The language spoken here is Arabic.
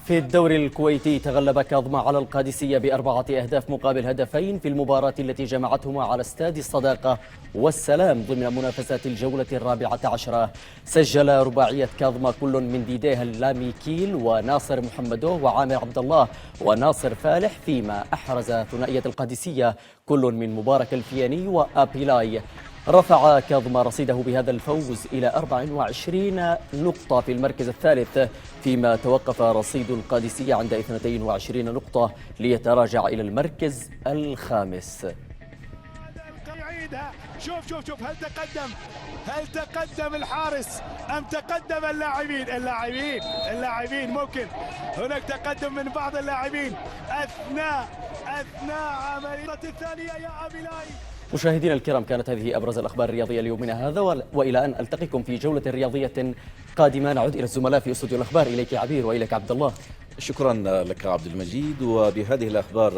في الدوري الكويتي تغلب كاظمة على القادسية ب4 أهداف مقابل هدفين في المباراة التي جمعتهما على استاد الصداقة والسلام ضمن منافسات الجولة ال14. سجل رباعية كاظمة كل من ديديه اللاميكيل وناصر محمدوه وعامر عبد الله وناصر فالح، فيما أحرز ثنائية القادسية كل من مبارك الفياني وآبيلاي. رفع كاظمة رصيده بهذا الفوز إلى 24 نقطة في المركز الثالث، فيما توقف رصيد القادسية عند 22 نقطة ليتراجع إلى المركز الخامس. شوف هل تقدم الحارس أم تقدم اللاعبين ممكن هناك تقدم من بعض اللاعبين أثناء عملية الثانية يا أبيلاي. مشاهدينا الكرام، كانت هذه أبرز الأخبار الرياضية ليومنا هذا، وإلى أن ألتقيكم في جولة رياضية قادمة نعود إلى الزملاء في استوديو الأخبار. إليك عبير وإليك عبد الله. شكرا لك عبد المجيد، وبهذه الأخبار